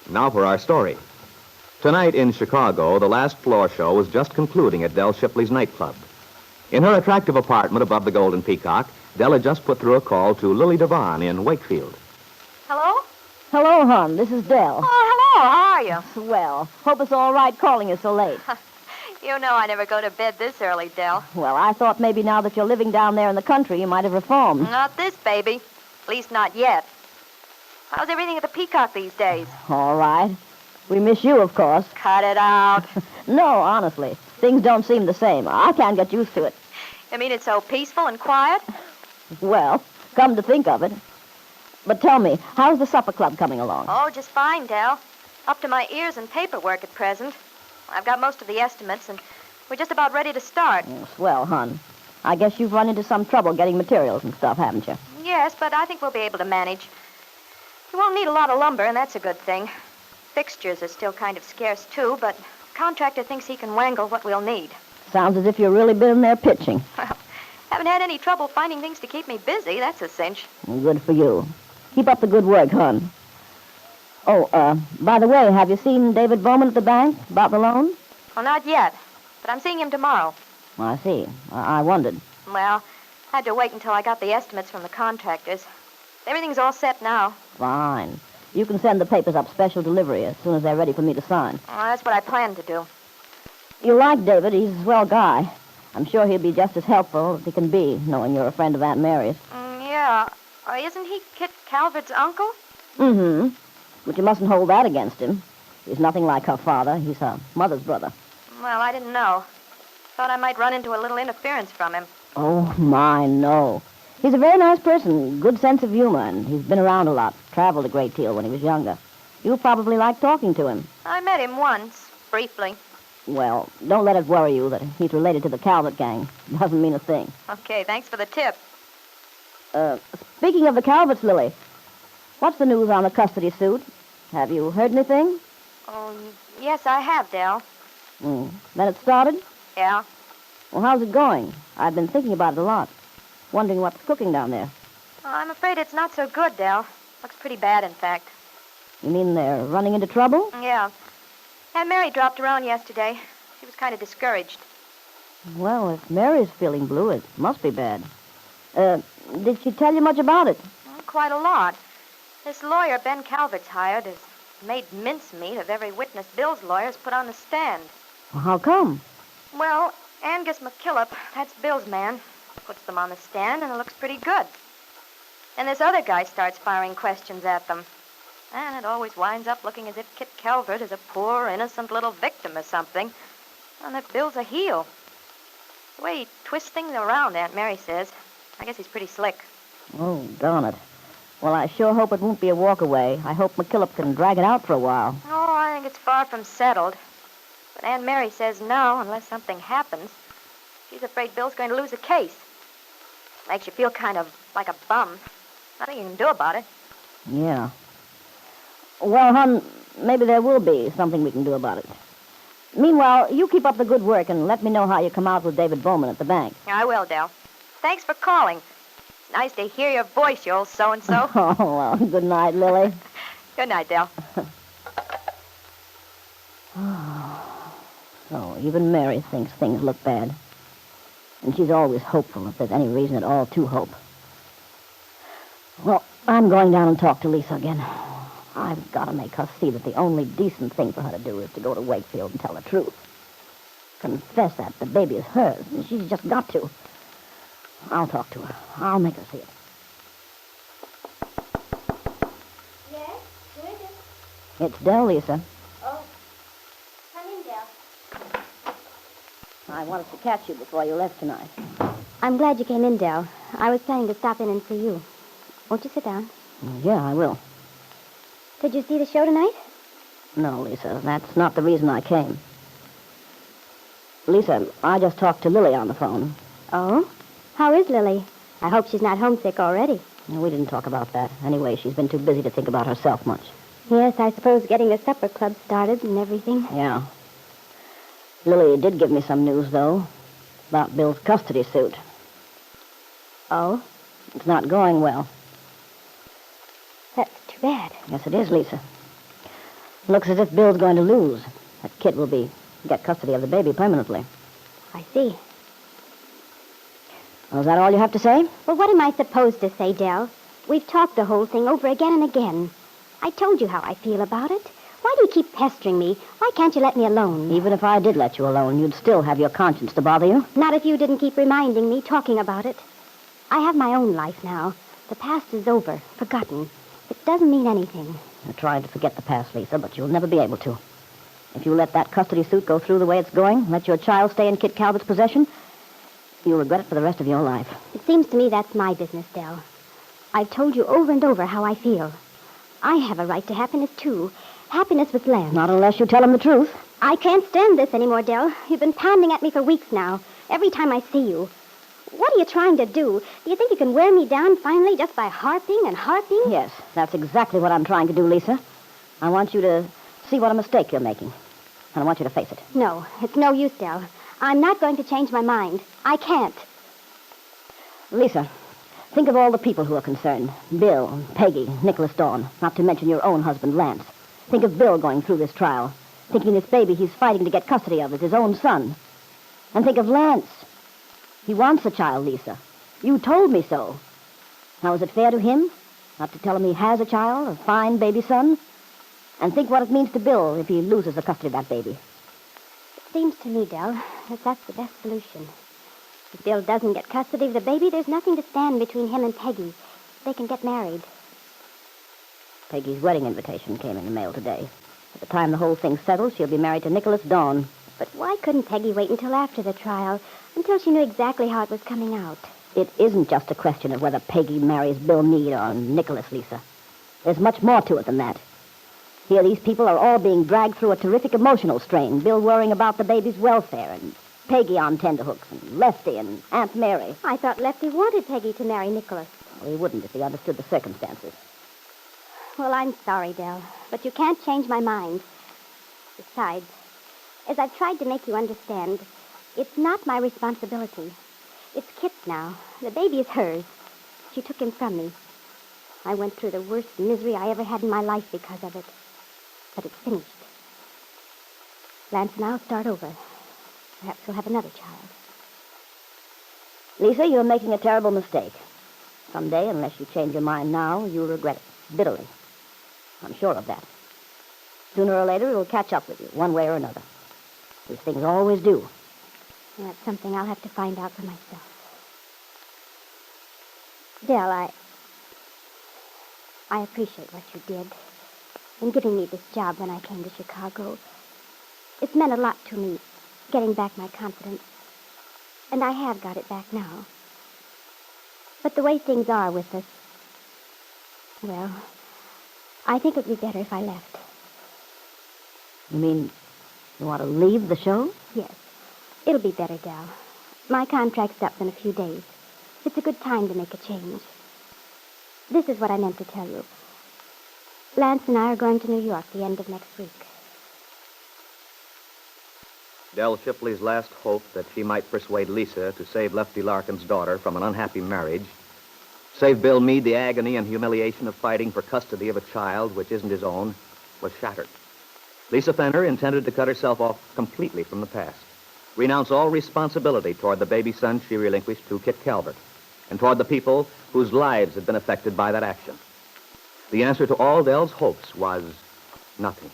Now for our story. Tonight in Chicago, the last floor show was just concluding at Dell Shipley's nightclub. In her attractive apartment above the Golden Peacock, Dell had just put through a call to Lily Devon in Wakefield. Hello? Hello, hon. This is Dell. Oh, hello. How are you? Swell. Hope it's all right calling you so late. You know I never go to bed this early, Dell. Well, I thought maybe now that you're living down there in the country, you might have reformed. Not this, baby. At least not yet. How's everything at the Peacock these days? All right. We miss you, of course. Cut it out. No, honestly. Things don't seem the same. I can't get used to it. You mean it's so peaceful and quiet? Well, come to think of it. But tell me, how's the supper club coming along? Oh, just fine, Dell. Up to my ears in paperwork at present. I've got most of the estimates, and we're just about ready to start. Swell, hon. I guess you've run into some trouble getting materials and stuff, haven't you? Yes, but I think we'll be able to manage. We won't need a lot of lumber, and that's a good thing. Fixtures are still kind of scarce, too, but the contractor thinks he can wangle what we'll need. Sounds as if you've really been there pitching. Well, haven't had any trouble finding things to keep me busy, that's a cinch. Good for you. Keep up the good work, hon. Oh, by the way, have you seen David Bowman at the bank about the loan? Well, not yet, but I'm seeing him tomorrow. I see. I wondered. Well, I had to wait until I got the estimates from the contractors. Everything's all set now. Fine. You can send the papers up special delivery as soon as they're ready for me to sign. Well, that's what I plan to do. You like David. He's a swell guy. I'm sure he'll be just as helpful as he can be, knowing you're a friend of Aunt Mary's. Yeah. Isn't he Kit Calvert's uncle? Mm-hmm. But you mustn't hold that against him. He's nothing like her father. He's her mother's brother. Well, I didn't know. Thought I might run into a little interference from him. Oh, my, no. He's a very nice person, good sense of humor, and he's been around a lot, traveled a great deal when he was younger. You'll probably like talking to him. I met him once, briefly. Well, don't let it worry you that he's related to the Calvert gang. Doesn't mean a thing. Okay, thanks for the tip. Speaking of the Calverts, Lily, what's the news on the custody suit? Have you heard anything? Oh, yes, I have, Dell. Then it started? Yeah. Well, how's it going? I've been thinking about it a lot. Wondering what's cooking down there. Oh, I'm afraid it's not so good, Dell. Looks pretty bad, in fact. You mean they're running into trouble? Yeah. Aunt Mary dropped around yesterday. She was kind of discouraged. Well, if Mary's feeling blue, it must be bad. Did she tell you much about it? Well, quite a lot. This lawyer Ben Calvert's hired has made mincemeat of every witness Bill's lawyer's put on the stand. Well, how come? Well, Angus McKillop, that's Bill's man, puts them on the stand, and it looks pretty good. And this other guy starts firing questions at them. And it always winds up looking as if Kit Calvert is a poor, innocent little victim or something, and that Bill's a heel. The way he twists things around, Aunt Mary says. I guess he's pretty slick. Oh, darn it. Well, I sure hope it won't be a walkaway. I hope McKillop can drag it out for a while. Oh, I think it's far from settled. But Aunt Mary says no, unless something happens. She's afraid Bill's going to lose the case. Makes you feel kind of like a bum. Nothing you can do about it. Yeah. Well, hon, maybe there will be something we can do about it. Meanwhile, you keep up the good work and let me know how you come out with David Bowman at the bank. I will, Dell. Thanks for calling. Nice to hear your voice, you old so-and-so. Oh, well, good night, Lily. Good night, Dell. So even Mary thinks things look bad. And she's always hopeful if there's any reason at all to hope. Well, I'm going down and talk to Lisa again. I've got to make her see that the only decent thing for her to do is to go to Wakefield and tell the truth. Confess that the baby is hers, and she's just got to. I'll talk to her. I'll make her see it. Yes? Who is it? It's Dell, Lisa. Oh. Come in, Dell. I wanted to catch you before you left tonight. I'm glad you came in, Dell. I was planning to stop in and see you. Won't you sit down? Yeah, I will. Did you see the show tonight? No, Lisa, that's not the reason I came. Lisa, I just talked to Lily on the phone. Oh? How is Lily? I hope she's not homesick already. We didn't talk about that. Anyway, she's been too busy to think about herself much. Yes, I suppose getting the supper club started and everything. Yeah. Lily did give me some news, though, about Bill's custody suit. Oh? It's not going well. That's too bad. Yes, it is, Lisa. Looks as if Bill's going to lose. That kid will get custody of the baby permanently. I see. Well, is that all you have to say? Well, what am I supposed to say, Dell? We've talked the whole thing over again and again. I told you how I feel about it. Why do you keep pestering me? Why can't you let me alone? Even if I did let you alone, you'd still have your conscience to bother you. Not if you didn't keep reminding me, talking about it. I have my own life now. The past is over, forgotten. It doesn't mean anything. You're trying to forget the past, Lisa, but you'll never be able to. If you let that custody suit go through the way it's going, let your child stay in Kit Calvert's possession, you'll regret it for the rest of your life. It seems to me that's my business, Dell. I've told you over and over how I feel. I have a right to happiness, too. Happiness with Lance. Not unless you tell him the truth. I can't stand this anymore, Dell. You've been pounding at me for weeks now, every time I see you. What are you trying to do? Do you think you can wear me down finally just by harping and harping? Yes, that's exactly what I'm trying to do, Lisa. I want you to see what a mistake you're making. And I want you to face it. No, it's no use, Dell. I'm not going to change my mind. I can't. Lisa, think of all the people who are concerned. Bill, Peggy, Nicholas Dawn, not to mention your own husband, Lance. Think of Bill going through this trial, thinking this baby he's fighting to get custody of is his own son. And think of Lance. He wants a child, Lisa. You told me so. Now, is it fair to him not to tell him he has a child, a fine baby son? And think what it means to Bill if he loses the custody of that baby. It seems to me, Dell, that that's the best solution. If Bill doesn't get custody of the baby, there's nothing to stand between him and Peggy. They can get married. Peggy's wedding invitation came in the mail today. At the time the whole thing's settled, she'll be married to Nicholas Dawn. But why couldn't Peggy wait until after the trial, until she knew exactly how it was coming out? It isn't just a question of whether Peggy marries Bill Meade or Nicholas, Lisa. There's much more to it than that. Here, these people are all being dragged through a terrific emotional strain. Bill worrying about the baby's welfare, and Peggy on tenterhooks, and Lefty and Aunt Mary. I thought Lefty wanted Peggy to marry Nicholas. Well, he wouldn't if he understood the circumstances. Well, I'm sorry, Dell, but you can't change my mind. Besides, as I've tried to make you understand, it's not my responsibility. It's Kit's now. The baby is hers. She took him from me. I went through the worst misery I ever had in my life because of it. But it's finished. Lance and I'll start over. Perhaps we'll have another child. Lisa, you're making a terrible mistake. Someday, unless you change your mind now, you'll regret it bitterly. I'm sure of that. Sooner or later, it'll catch up with you, one way or another. These things always do. And that's something I'll have to find out for myself. Dell, I appreciate what you did in giving me this job when I came to Chicago. It's meant a lot to me, getting back my confidence. And I have got it back now. But the way things are with us, well, I think it would be better if I left. You mean you want to leave the show? Yes. It'll be better, Dell. My contract's up in a few days. It's a good time to make a change. This is what I meant to tell you. Lance and I are going to New York the end of next week. Dell Shipley's last hope that she might persuade Lisa to save Lefty Larkin's daughter from an unhappy marriage, save Bill Meade the agony and humiliation of fighting for custody of a child which isn't his own, was shattered. Lisa Fenner intended to cut herself off completely from the past, renounce all responsibility toward the baby son she relinquished to Kit Calvert, and toward the people whose lives had been affected by that action. The answer to all Dell's hopes was nothing.